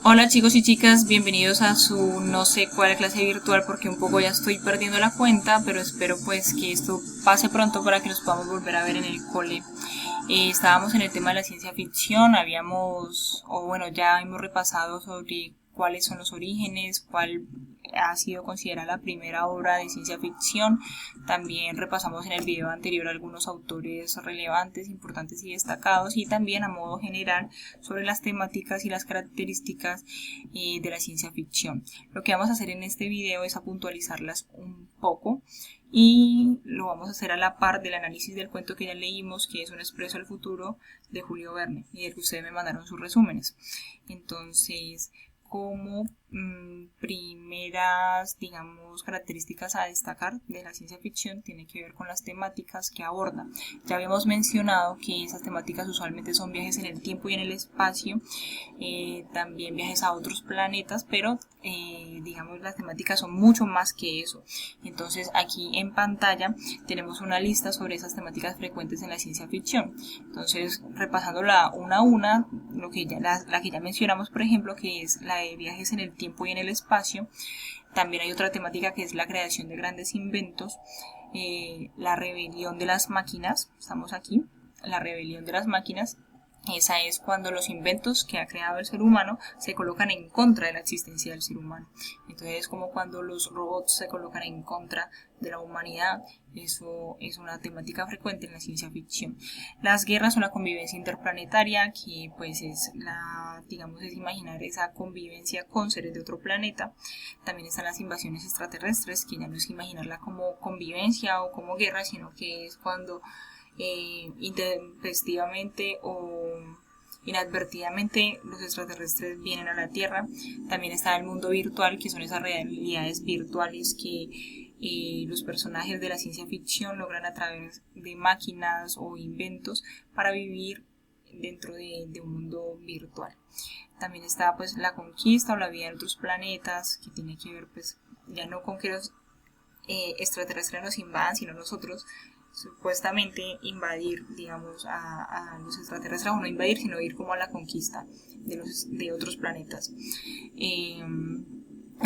Hola chicos y chicas, bienvenidos a su no sé cuál clase virtual porque un poco ya estoy perdiendo la cuenta, pero espero pues que esto pase pronto para que nos podamos volver a ver en el cole. Estábamos en el tema de la ciencia ficción, ya hemos repasado sobre cuáles son los orígenes, cuál ha sido considerada la primera obra de ciencia ficción. También repasamos en el video anterior algunos autores relevantes, importantes y destacados, y también a modo general sobre las temáticas y las características de la ciencia ficción. Lo que vamos a hacer en este video es a puntualizarlas un poco y lo vamos a hacer a la par del análisis del cuento que ya leímos, que es Un expreso al futuro de Julio Verne, y del que ustedes me mandaron sus resúmenes. Entonces, como primeras, digamos, características a destacar de la ciencia ficción tiene que ver con las temáticas que aborda. Ya habíamos mencionado que esas temáticas usualmente son viajes en el tiempo y en el espacio, también viajes a otros planetas, pero digamos las temáticas son mucho más que eso. Entonces aquí en pantalla tenemos una lista sobre esas temáticas frecuentes en la ciencia ficción. Entonces, repasándola una a una, la que ya mencionamos, por ejemplo, que es la de viajes en el tiempo y en el espacio. También hay otra temática que es la creación de grandes inventos, la rebelión de las máquinas. Estamos aquí, la rebelión de las máquinas. Esa es cuando los inventos que ha creado el ser humano se colocan en contra de la existencia del ser humano. Entonces es como cuando los robots se colocan en contra de la humanidad. Eso es una temática frecuente en la ciencia ficción. Las guerras o la convivencia interplanetaria, que pues es es imaginar esa convivencia con seres de otro planeta. También están las invasiones extraterrestres, que ya no es imaginarla como convivencia o como guerra, sino que es cuando intempestivamente o inadvertidamente los extraterrestres vienen a la Tierra. También está el mundo virtual, que son esas realidades virtuales que los personajes de la ciencia ficción logran a través de máquinas o inventos para vivir dentro de un mundo virtual. También está pues la conquista o la vida en otros planetas, que tiene que ver pues ya no con que los extraterrestres nos invadan, sino nosotros supuestamente invadir, digamos, a los extraterrestres, o no invadir, sino ir como a la conquista de otros planetas. El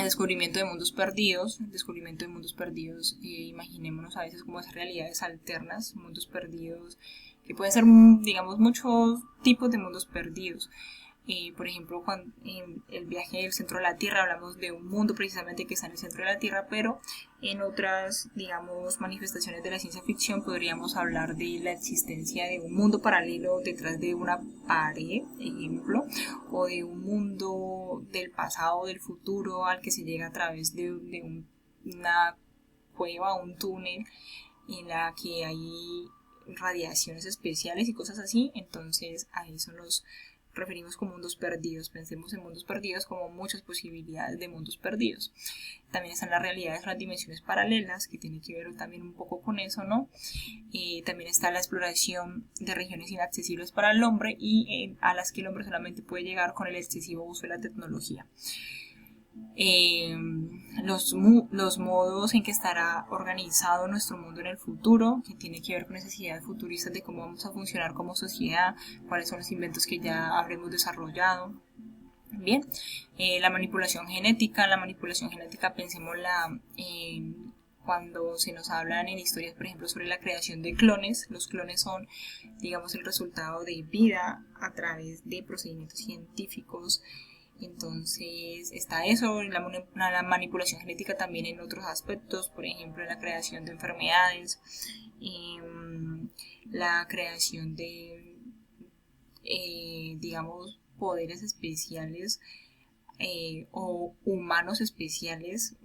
descubrimiento de mundos perdidos, imaginémonos a veces como esas realidades alternas, mundos perdidos, que pueden ser, digamos, muchos tipos de mundos perdidos. Por ejemplo, en el viaje del centro de la Tierra hablamos de un mundo precisamente que está en el centro de la Tierra, pero en otras, digamos, manifestaciones de la ciencia ficción podríamos hablar de la existencia de un mundo paralelo detrás de una pared, ejemplo, o de un mundo del pasado o del futuro al que se llega a través de una cueva o un túnel en la que hay radiaciones especiales y cosas así. Entonces a eso nos referimos como mundos perdidos. Pensemos en mundos perdidos como muchas posibilidades de mundos perdidos. También están las realidades o las dimensiones paralelas, que tiene que ver también un poco con eso, ¿no? También está la exploración de regiones inaccesibles para el hombre y a las que el hombre solamente puede llegar con el excesivo uso de la tecnología. Los modos en que estará organizado nuestro mundo en el futuro, que tiene que ver con necesidades futuristas de cómo vamos a funcionar como sociedad, cuáles son los inventos que ya habremos desarrollado. Bien, la manipulación genética, pensémosla cuando se nos hablan en historias, por ejemplo, sobre la creación de clones. Los clones son, digamos, el resultado de vida a través de procedimientos científicos. Entonces está eso, la manipulación genética también en otros aspectos, por ejemplo en la creación de enfermedades, la creación de, digamos, poderes especiales o humanos especiales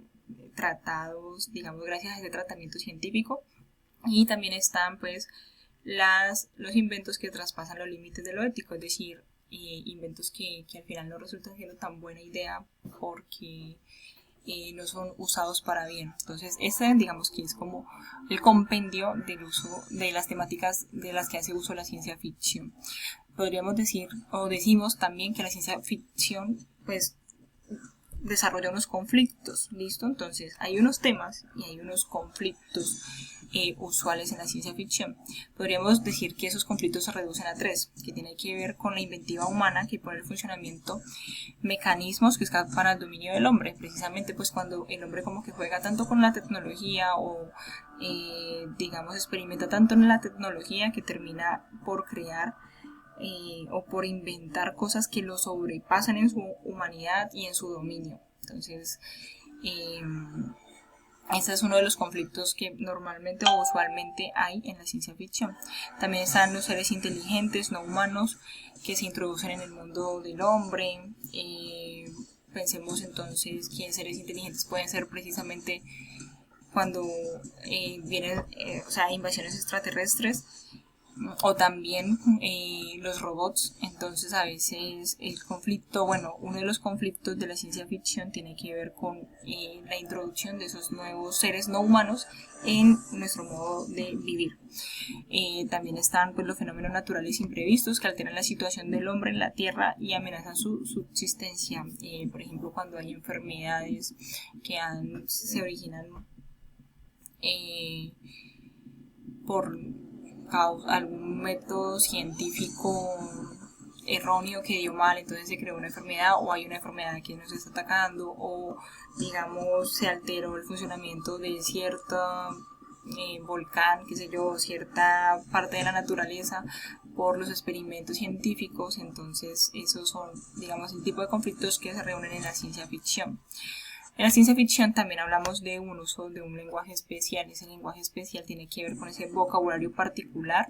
tratados, digamos, gracias a ese tratamiento científico. Y también están pues los inventos que traspasan los límites de lo ético, es decir, inventos que al final no resultan siendo tan buena idea porque no son usados para bien. Entonces, digamos que es como el compendio del uso de las temáticas de las que hace uso la ciencia ficción. Podríamos decir, o decimos también, que la ciencia ficción, pues, desarrolla unos conflictos, ¿listo? Entonces hay unos temas y hay unos conflictos usuales en la ciencia ficción. Podríamos decir que esos conflictos se reducen a 3, que tienen que ver con la inventiva humana, que pone en funcionamiento mecanismos que escapan al dominio del hombre, precisamente pues cuando el hombre como que juega tanto con la tecnología o digamos experimenta tanto en la tecnología que termina por crear o por inventar cosas que lo sobrepasan en su humanidad y en su dominio. Entonces, ese es uno de los conflictos que normalmente o usualmente hay en la ciencia ficción. También están los seres inteligentes, no humanos, que se introducen en el mundo del hombre. Pensemos entonces que seres inteligentes pueden ser precisamente cuando vienen invasiones extraterrestres, o también los robots. Entonces a veces el conflicto, uno de los conflictos de la ciencia ficción tiene que ver con la introducción de esos nuevos seres no humanos en nuestro modo de vivir. También están pues los fenómenos naturales imprevistos que alteran la situación del hombre en la Tierra y amenazan su subsistencia. Por ejemplo, cuando hay enfermedades que se originan por algún método científico erróneo que dio mal, entonces se creó una enfermedad, o hay una enfermedad que nos está atacando, o digamos se alteró el funcionamiento de cierto volcán, qué sé yo, cierta parte de la naturaleza por los experimentos científicos. Entonces esos son, digamos, el tipo de conflictos que se reúnen en la ciencia ficción. En la ciencia ficción también hablamos de un uso de un lenguaje especial. Ese lenguaje especial tiene que ver con ese vocabulario particular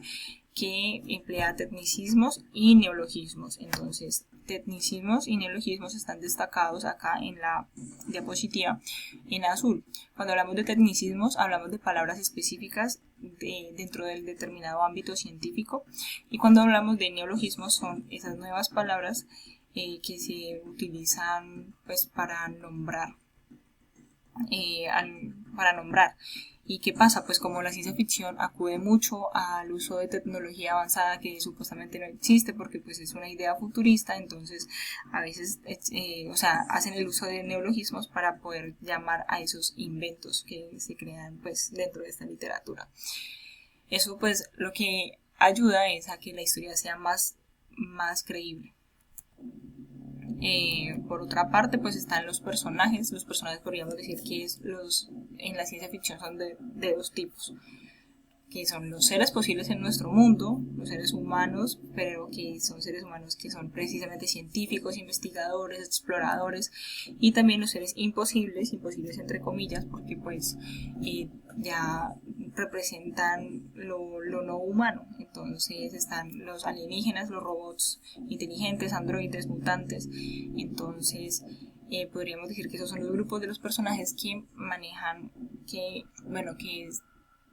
que emplea tecnicismos y neologismos. Entonces, tecnicismos y neologismos están destacados acá en la diapositiva en azul. Cuando hablamos de tecnicismos, hablamos de palabras específicas dentro del determinado ámbito científico, y cuando hablamos de neologismos son esas nuevas palabras que se utilizan pues para nombrar. ¿Y qué pasa? Pues como la ciencia ficción acude mucho al uso de tecnología avanzada que supuestamente no existe porque pues es una idea futurista, entonces a veces hacen el uso de neologismos para poder llamar a esos inventos que se crean pues dentro de esta literatura. Eso pues lo que ayuda es a que la historia sea más creíble. Por otra parte, pues están los personajes. Los personajes podríamos decir que en la ciencia ficción son de dos tipos, que son los seres posibles en nuestro mundo, los seres humanos, pero que son seres humanos que son precisamente científicos, investigadores, exploradores, y también los seres imposibles entre comillas, porque pues ya representan lo no humano. Entonces están los alienígenas, los robots inteligentes, androides, mutantes. Entonces podríamos decir que esos son los grupos de los personajes que manejan, que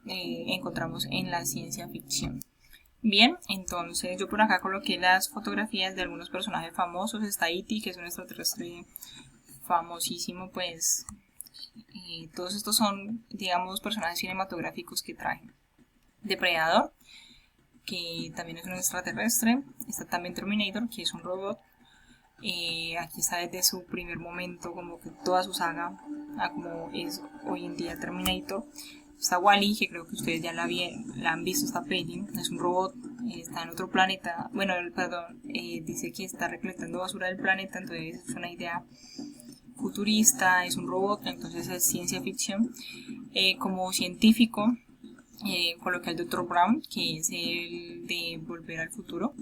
encontramos en la ciencia ficción. Bien, entonces yo por acá coloqué las fotografías de algunos personajes famosos. Está E.T., que es un extraterrestre famosísimo, pues todos estos son, digamos, personajes cinematográficos que traen. Depredador, que también es un extraterrestre. Está también Terminator, que es un robot. Aquí está desde su primer momento, como que toda su saga, como es hoy en día Terminator. Está Wall-E, que creo que ustedes ya la han visto, esta peli. Es un robot, está en otro planeta. Dice que está recolectando basura del planeta, entonces es una idea futurista, es un robot, entonces es ciencia ficción. Como científico, coloqué al Dr. Brown, que es el de Volver al Futuro.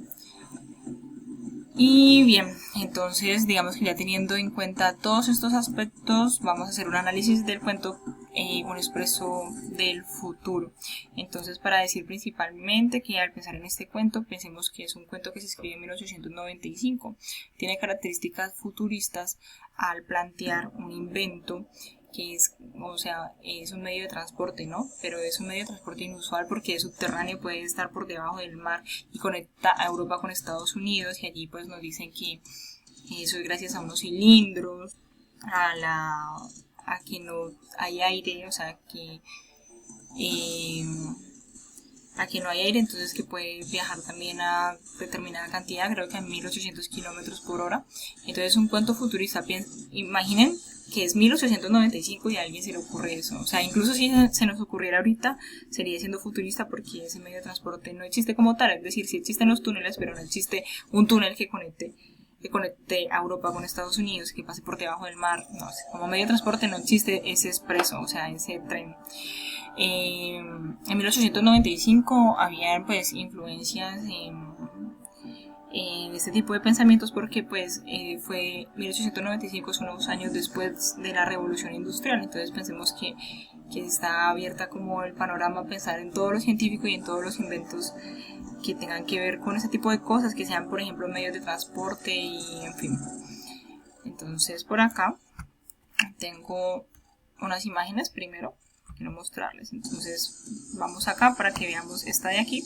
Y bien, entonces digamos que ya teniendo en cuenta todos estos aspectos, vamos a hacer un análisis del cuento Un expreso del futuro. Entonces, para decir principalmente que al pensar en este cuento, pensemos que es un cuento que se escribió en 1895. Tiene características futuristas al plantear un invento que es un medio de transporte, ¿no? Pero es un medio de transporte inusual porque es subterráneo, puede estar por debajo del mar y conecta a Europa con Estados Unidos, y allí pues nos dicen que eso es gracias a unos cilindros, a que no hay aire, que a que no hay aire, entonces que puede viajar también a determinada cantidad, creo que a 1800 kilómetros por hora. Entonces un cuento futurista, imaginen que es 1895 y a alguien se le ocurre eso. O sea, incluso si se nos ocurriera ahorita, sería siendo futurista porque ese medio de transporte no existe como tal. Es decir, sí existen los túneles, pero no existe un túnel que conecte a Europa con Estados Unidos, que pase por debajo del mar. No sé, como medio de transporte no existe ese expreso, o sea, ese tren. En 1895 había pues influencias en este tipo de pensamientos porque pues fue 1895, son unos años después de la revolución industrial. Entonces pensemos que está abierta como el panorama a pensar en todo lo científico y en todos los inventos que tengan que ver con ese tipo de cosas, que sean por ejemplo medios de transporte y en fin. Entonces por acá tengo unas imágenes primero, quiero mostrarles. Entonces vamos acá para que veamos esta de aquí.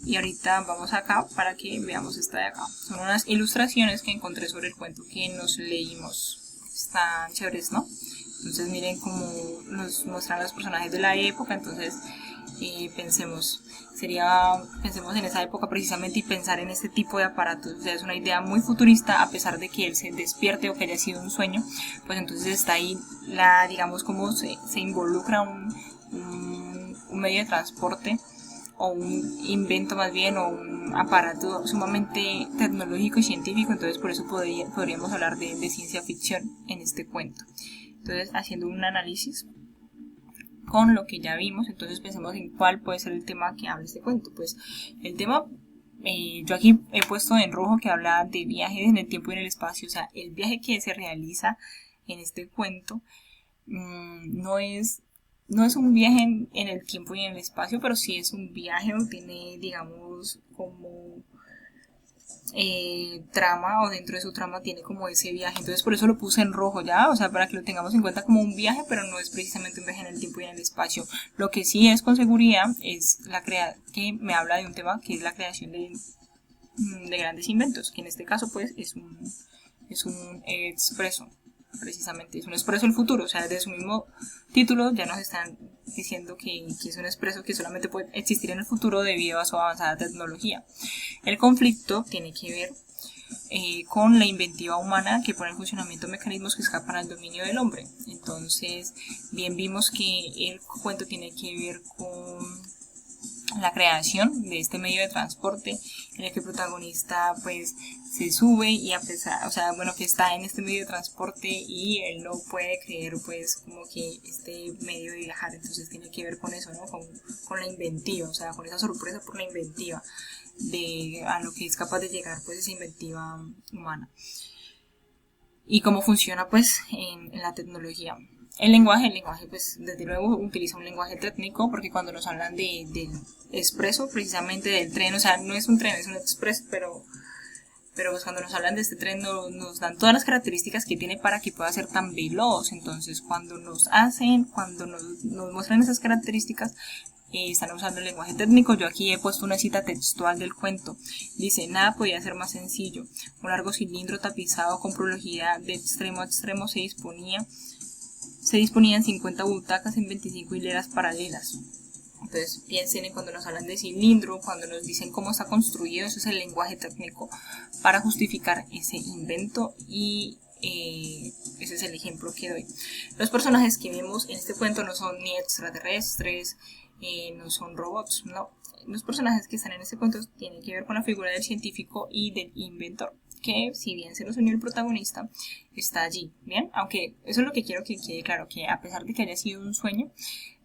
Y ahorita vamos acá para que veamos esta de acá. Son unas ilustraciones que encontré sobre el cuento que nos leímos. Están chéveres, ¿no? Entonces miren cómo nos muestran los personajes de la época. Entonces pensemos en esa época precisamente y pensar en este tipo de aparatos. O sea, es una idea muy futurista, a pesar de que él se despierte o que haya sido un sueño. Pues entonces está ahí digamos, cómo se involucra un medio de transporte o un invento más bien, o un aparato sumamente tecnológico y científico. Entonces por eso podríamos hablar de ciencia ficción en este cuento. Entonces, haciendo un análisis con lo que ya vimos, entonces pensemos en cuál puede ser el tema que habla este cuento. Pues el tema, yo aquí he puesto en rojo que habla de viajes en el tiempo y en el espacio. O sea, el viaje que se realiza en este cuento no es un viaje en el tiempo y en el espacio, pero sí es un viaje o tiene, digamos, como trama, o dentro de su trama tiene como ese viaje. Entonces por eso lo puse en rojo ya, o sea, para que lo tengamos en cuenta como un viaje, pero no es precisamente un viaje en el tiempo y en el espacio. Lo que sí es con seguridad es que me habla de un tema que es la creación de grandes inventos, que en este caso pues es un expreso. Precisamente es un expreso del futuro. O sea, desde su mismo título ya nos están diciendo que es un expreso que solamente puede existir en el futuro debido a su avanzada tecnología. El conflicto tiene que ver con la inventiva humana que pone en funcionamiento mecanismos que escapan al dominio del hombre. Entonces, bien vimos que el cuento tiene que ver con la creación de este medio de transporte en el que el protagonista pues se sube y a pesar, o sea, bueno, que está en este medio de transporte y él no puede creer pues como que este medio de viajar. Entonces tiene que ver con eso, ¿no? Con la inventiva, o sea, con esa sorpresa por la inventiva de a lo que es capaz de llegar pues esa inventiva humana y cómo funciona pues en la tecnología. El lenguaje pues desde luego utiliza un lenguaje técnico, porque cuando nos hablan del expreso, precisamente del tren, o sea, no es un tren, es un expreso, pero pues cuando nos hablan de este tren nos dan todas las características que tiene para que pueda ser tan veloz. Entonces cuando nos muestran esas características, están usando el lenguaje técnico. Yo aquí he puesto una cita textual del cuento. Dice: nada podía ser más sencillo. Un largo cilindro tapizado con prolongidad de extremo a extremo se disponían 50 butacas en 25 hileras paralelas. Entonces piensen en cuando nos hablan de cilindro, cuando nos dicen cómo está construido, eso es el lenguaje técnico para justificar ese invento, y ese es el ejemplo que doy. Los personajes que vemos en este cuento no son ni extraterrestres, no son robots, no. Los personajes que están en este cuento tienen que ver con la figura del científico y del inventor, que si bien se nos unió el protagonista, está allí, ¿bien? Aunque eso es lo que quiero que quede claro, que a pesar de que haya sido un sueño,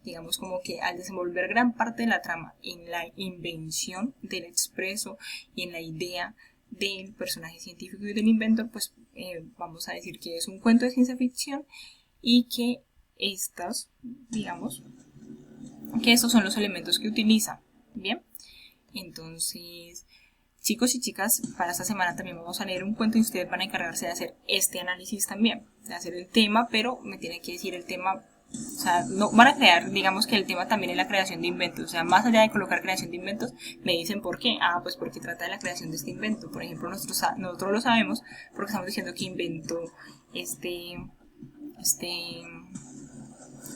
digamos como que al desenvolver gran parte de la trama en la invención del expreso y en la idea del personaje científico y del inventor, pues vamos a decir que es un cuento de ciencia ficción y que estos son los elementos que utiliza, ¿bien? Entonces, chicos y chicas, para esta semana también vamos a leer un cuento y ustedes van a encargarse de hacer este análisis también, de hacer el tema, pero me tienen que decir el tema. O sea, no van a crear, digamos que el tema también es la creación de inventos. O sea, más allá de colocar creación de inventos, me dicen por qué. Pues porque trata de la creación de este invento. Por ejemplo, nosotros lo sabemos porque estamos diciendo que inventó este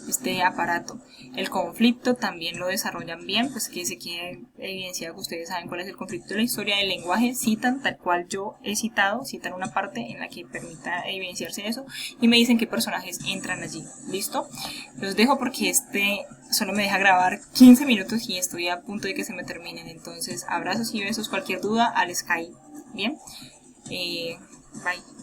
este aparato. El conflicto también lo desarrollan bien, pues que se quede evidenciado que ustedes saben cuál es el conflicto de la historia del lenguaje, citan tal cual yo he citado, citan una parte en la que permita evidenciarse eso y me dicen qué personajes entran allí. ¿Listo? Los dejo porque solo me deja grabar 15 minutos y estoy a punto de que se me terminen. Entonces, abrazos y besos, cualquier duda al Skype. Bien, bye.